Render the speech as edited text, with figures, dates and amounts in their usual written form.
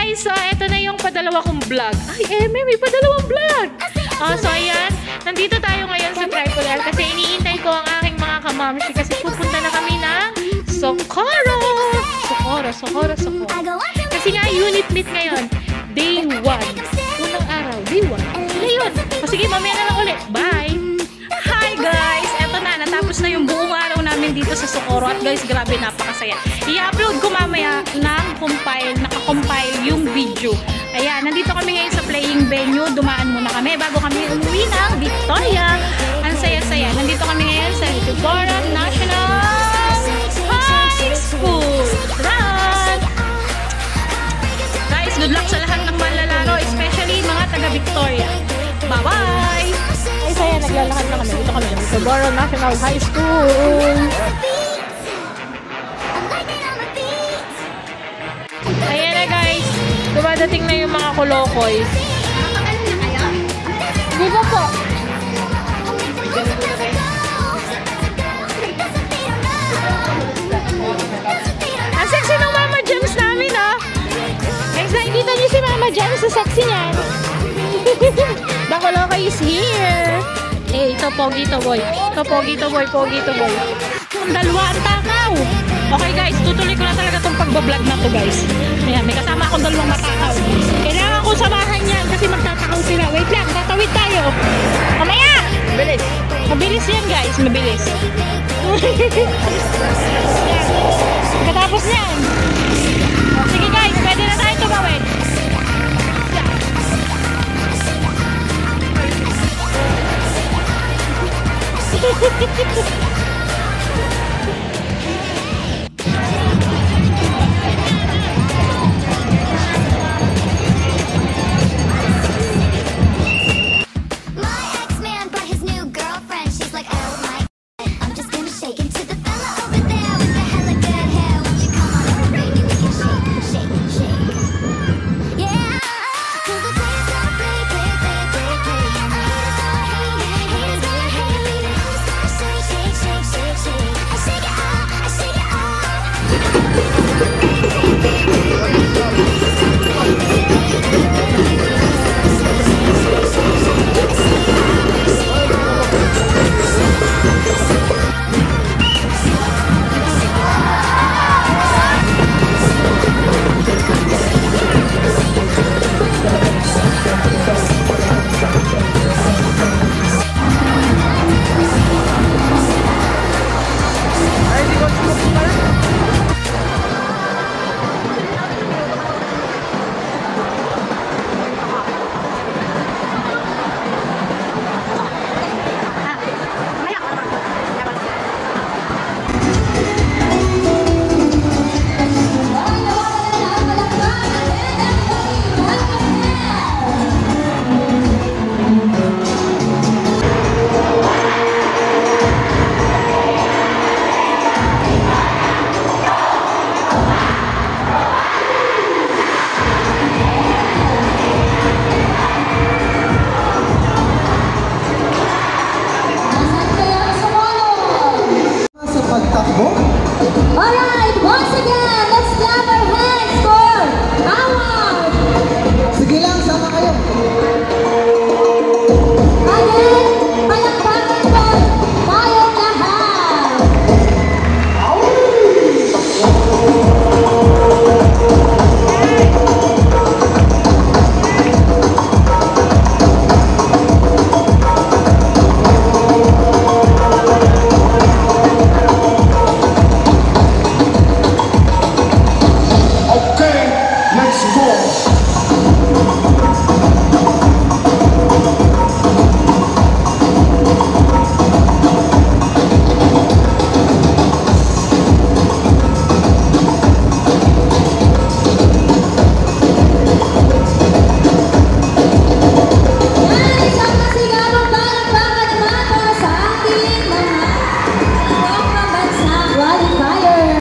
guys! So, ito na yung padalawa kong vlog. Ay, may padalawang vlog! So, ayan. Nandito tayo ngayon sa Tripodal kasi iniintay ko ang aking mga kamamshi kasi pupunta na kami ng Socorro! Socorro. Kasi nga, unit meet ngayon. Day 1. Unang araw. Day 1. Ngayon. O sige, mamaya na lang ulit. Bye! Hi guys! Eto na. Natapos na yung buong araw namin dito sa Socorro. At guys, grabe, napakasaya. I-upload ko mamaya naka-compile yung video. Ayan, nandito kami ngayon sa playing venue. Dumaan muna kami bago kami umuwi ng Victoria. Ang saya-saya. Nandito kami ngayon sa Tuboran National High School. Run! Guys, good luck sa lahat ng manlalaro, especially mga taga-Victoria. Bye-bye! Ay, saya, naglalakad na kami. Dito kami sa Tuboran National High School. Ayan na guys, dumadating na yung mga kulokoy. Di ba po? Ang sexy ng Mama Gems namin, oh! Guys, nakikita niyo si Mama Gems, sa sexy niyan. The kulokoy is here. Eh, ito, pogi to boy. Ito, pogi to boy. Ang dalawa ang takaw. Okay guys, tutuloy ko na talaga itong pagbablog na to guys. Ayan, may kasama akong dalawang matakaw. Kailangan ko samahan yan kasi magtatakaw sila. Wait lang, tatawid tayo. Mamaya! Mabilis. Mabilis yan guys, mabilis. Yan. Katapos yan.